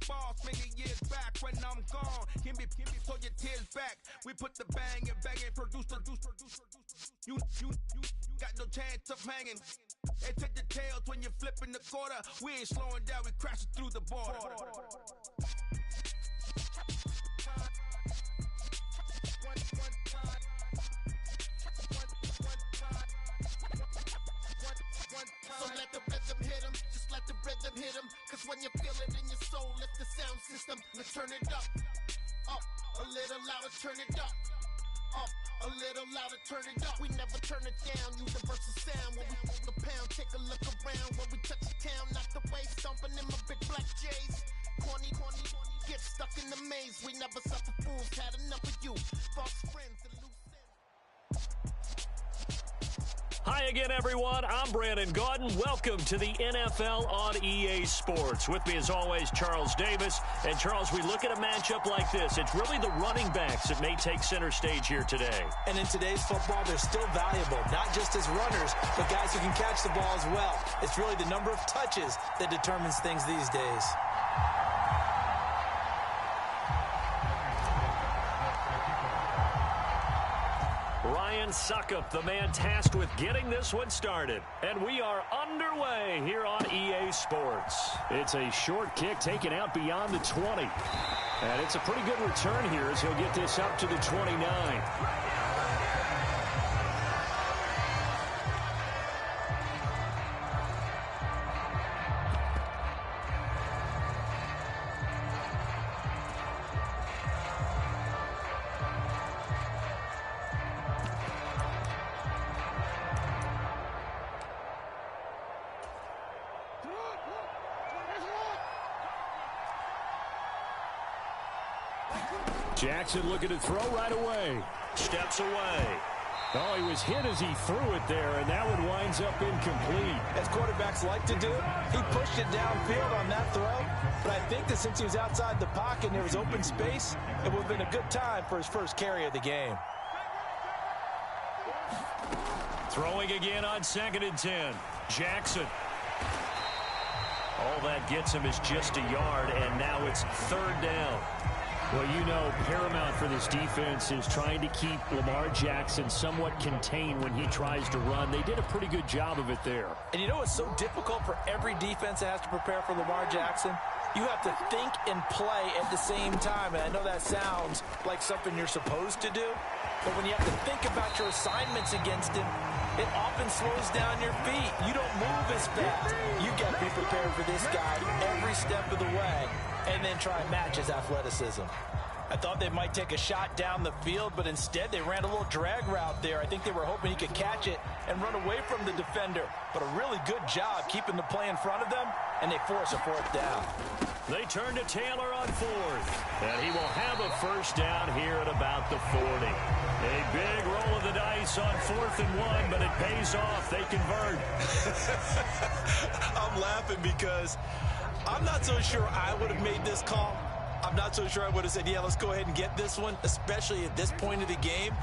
boss many years back when I'm gone. Give me so your tears back. We put the bang and produce. You got no chance of hanging. They take the tails when you're flipping the quarter. We ain't slowing down, we crashing through the border. So let the rhythm hit him, just let the rhythm hit him. Cause when you feel it in your soul, lift the sound system. Let's turn it up, a little louder, turn it up. A little louder, turn it up. We never turn it down, universal sound. When we move the pound, take a look around. When we touch the town, knock the way, stomping in my big black J's. Corny, get stuck in the maze. We never suffer fools, had enough of you. False friends and loose ends. Hi again, everyone. I'm Brandon Gaudin. Welcome to the NFL on EA Sports. With me, as always, Charles Davis. And, Charles, we look at a matchup like this. It's really the running backs that may take center stage here today. And in today's football, they're still valuable, not just as runners, but guys who can catch the ball as well. It's really the number of touches that determines things these days. Ryan Suckup, the man tasked with getting this one started. And we are underway here on EA Sports. It's a short kick taken out beyond the 20. And it's a pretty good return here as he'll get this up to the 29. Jackson looking to throw right away. Steps away. Oh, he was hit as he threw it there, and that one winds up incomplete. As quarterbacks like to do, he pushed it downfield on that throw. But I think that since he was outside the pocket and there was open space, it would have been a good time for his first carry of the game. Throwing again on 2nd and 10. Jackson. All that gets him is just a yard, and now it's 3rd down. Well, you know, paramount for this defense is trying to keep Lamar Jackson somewhat contained when he tries to run. They did a pretty good job of it there. And you know it's so difficult for every defense that has to prepare for Lamar Jackson? You have to think and play at the same time. And I know that sounds like something you're supposed to do. But when you have to think about your assignments against him, it often slows down your feet. You don't move as fast. You got to be prepared for this guy every step of the way and then try and match his athleticism. I thought they might take a shot down the field, but instead they ran a little drag route there. I think they were hoping he could catch it and run away from the defender. But a really good job keeping the play in front of them, and they force a 4th down. They turn to Taylor on 4th, and he will have a 1st down here at about the 40. A big roll of the dice on 4th and 1, but it pays off. They convert. I'm laughing because I'm not so sure I would have made this call. I'm not so sure I would have said, yeah, let's go ahead and get this one, especially at this point of the game.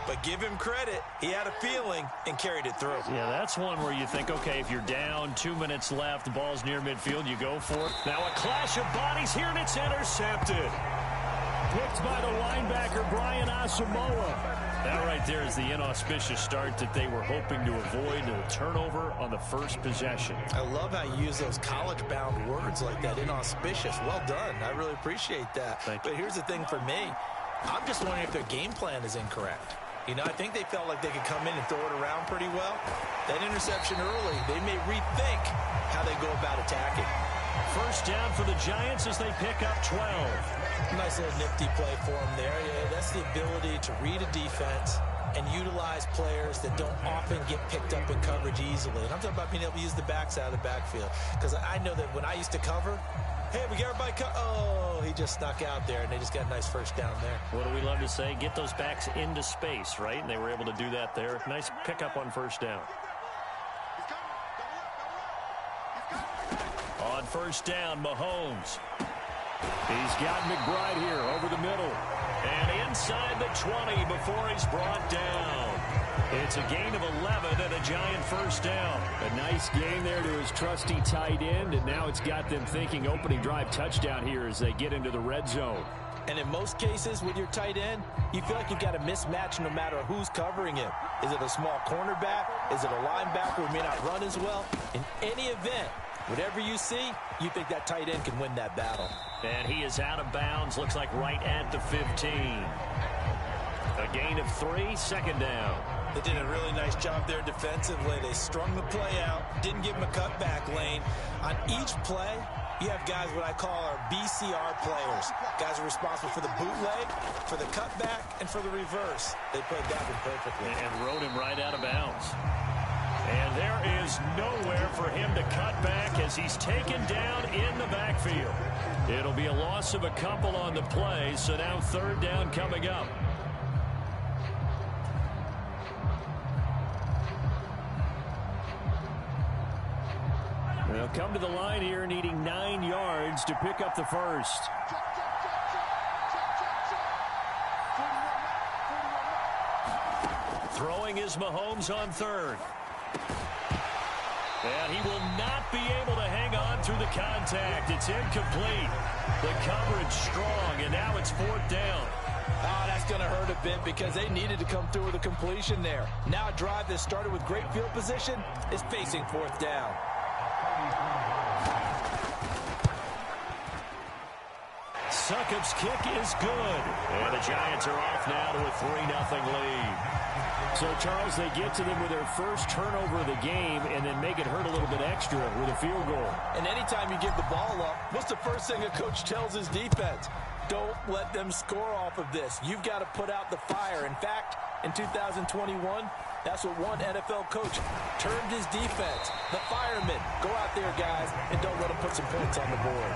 But give him credit. He had a feeling and carried it through. Yeah, that's one where you think, okay, if you're down, 2 minutes left, the ball's near midfield, you go for it. Now a clash of bodies here, and it's intercepted. Picked by the linebacker, Brian Asamoah. That right there is the inauspicious start that they were hoping to avoid, a turnover on the first possession. I love how you use those college-bound words like that, inauspicious. Well done. I really appreciate that. Thank you. But here's the thing for me. I'm just wondering if their game plan is incorrect. You know, I think they felt like they could come in and throw it around pretty well. That interception early, they may rethink how they go about attacking. 1st down for the Giants as they pick up 12. Nice little nifty play for them there. Yeah, that's the ability to read a defense and utilize players that don't often get picked up in coverage easily. And I'm talking about being able to use the backs out of the backfield. Because I know that when I used to cover, hey, we got everybody oh, he just snuck out there, and they just got a nice 1st down there. What do we love to say? Get those backs into space, right? And they were able to do that there. Nice pickup on 1st down. On 1st down, Mahomes. He's got McBride here over the middle. And inside the 20 before he's brought down. It's a gain of 11 and a Giant first down. A nice gain there to his trusty tight end, and now it's got them thinking opening drive touchdown here as they get into the red zone. And in most cases with your tight end, you feel like you've got a mismatch no matter who's covering him. Is it a small cornerback? Is it a linebacker who may not run as well? In any event, whatever you see, you think that tight end can win that battle. And he is out of bounds, looks like right at the 15. A gain of 3, second down. They did a really nice job there defensively. They strung the play out, didn't give him a cutback lane. On each play, you have guys what I call our BCR players. Guys are responsible for the bootleg, for the cutback, and for the reverse. They played that one perfectly. And rode him right out of bounds. And there is nowhere for him to cut back as he's taken down in the backfield. It'll be a loss of a couple on the play, so now third down coming up. They'll come to the line here needing 9 yards to pick up the first. Throwing is Mahomes on third. And he will not be able to hang on through the contact. It's incomplete. The coverage strong, and now it's fourth down. Oh, that's going to hurt a bit because they needed to come through with a completion there. Now a drive that started with great field position is facing fourth down. Succop's kick is good. And the Giants are off now to a 3-0 lead. So, Charles, they get to them with their first turnover of the game and then make it hurt a little bit extra with a field goal. And anytime you give the ball up, what's the first thing a coach tells his defense? Don't let them score off of this. You've got to put out the fire. In fact, in 2021, that's what one NFL coach termed his defense. The firemen. Go out there, guys, and don't let them put some points on the board.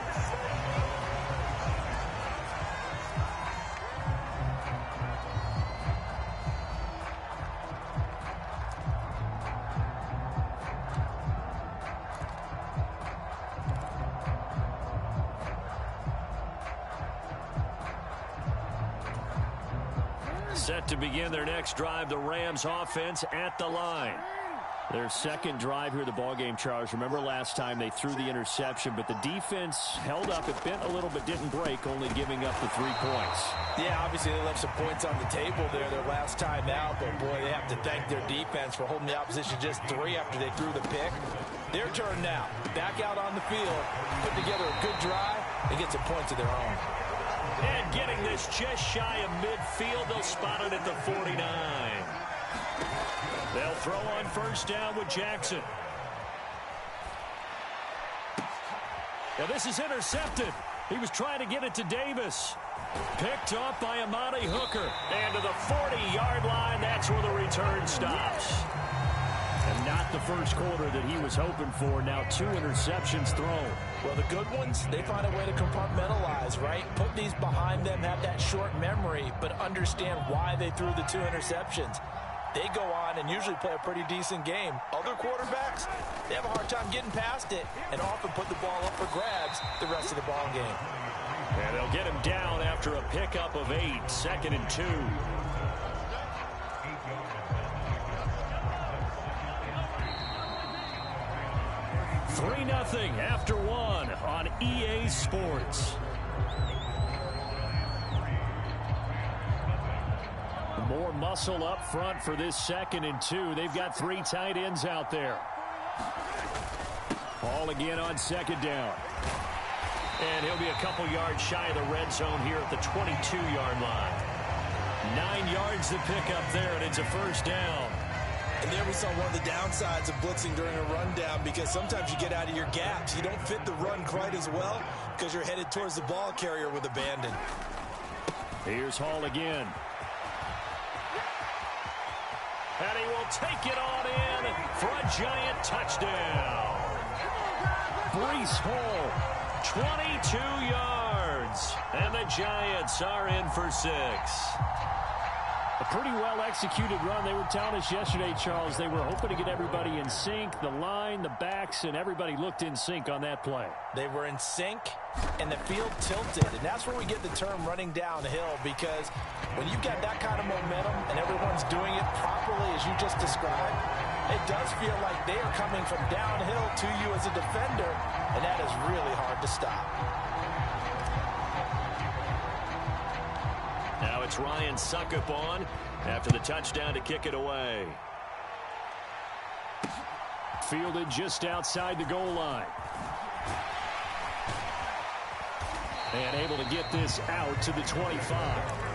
Set to begin their next drive, the Rams offense at the line. Their second drive here, the ballgame, Charles. Remember last time they threw the interception, but the defense held up. It bent a little bit, didn't break, only giving up the 3 points. Yeah, obviously they left some points on the table there their last time out, but boy, they have to thank their defense for holding the opposition just 3 after they threw the pick. Their turn now. Back out on the field, put together a good drive, and get some points of their own. And getting this just shy of midfield, they'll spot it at the 49. They'll throw on first down with Jackson. Now this is intercepted. He was trying to get it to Davis. Picked off by Amani Hooker. And to the 40-yard line, that's where the return stops. And not the first quarter that he was hoping for. Now 2 interceptions thrown. Well, the good ones, they find a way to compartmentalize, right? Put these behind them, have that short memory, but understand why they threw the 2 interceptions. They go on and usually play a pretty decent game. Other quarterbacks, they have a hard time getting past it and often put the ball up for grabs the rest of the ball game. And they'll get him down after a pickup of 8, 2nd and 2. $3-0 after 1 on EA Sports. More muscle up front for this 2nd and 2. They've got 3 tight ends out there. Ball again on 2nd down. And he'll be a couple yards shy of the red zone here at the 22-yard line. 9 yards to pick up there, and it's a first down. And there we saw one of the downsides of blitzing during a rundown, because sometimes you get out of your gaps. You don't fit the run quite as well because you're headed towards the ball carrier with abandon. Here's Hall again. And he will take it on in for a Giant touchdown. Breece Hall, 22 yards. And the Giants are in for 6. A pretty well-executed run. They were telling us yesterday, Charles, they were hoping to get everybody in sync, the line, the backs, and everybody looked in sync on that play. They were in sync, and the field tilted, and that's where we get the term running downhill, because when you've got that kind of momentum and everyone's doing it properly as you just described, it does feel like they are coming from downhill to you as a defender, and that is really hard to stop. Now it's Ryan Suckup on after the touchdown to kick it away. Fielded just outside the goal line. And able to get this out to the 25.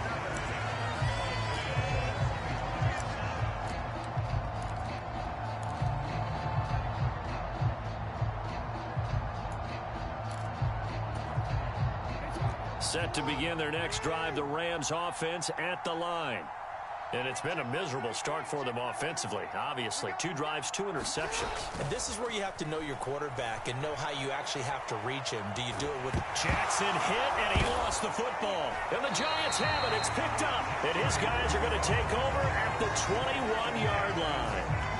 Set to begin their next drive, the Rams offense at the line. And it's been a miserable start for them offensively, obviously. 2 drives, 2 interceptions. And this is where you have to know your quarterback and know how you actually have to reach him. Do you do it with... Jackson hit, and he lost the football. And the Giants have it. It's picked up. And his guys are going to take over at the 21-yard line.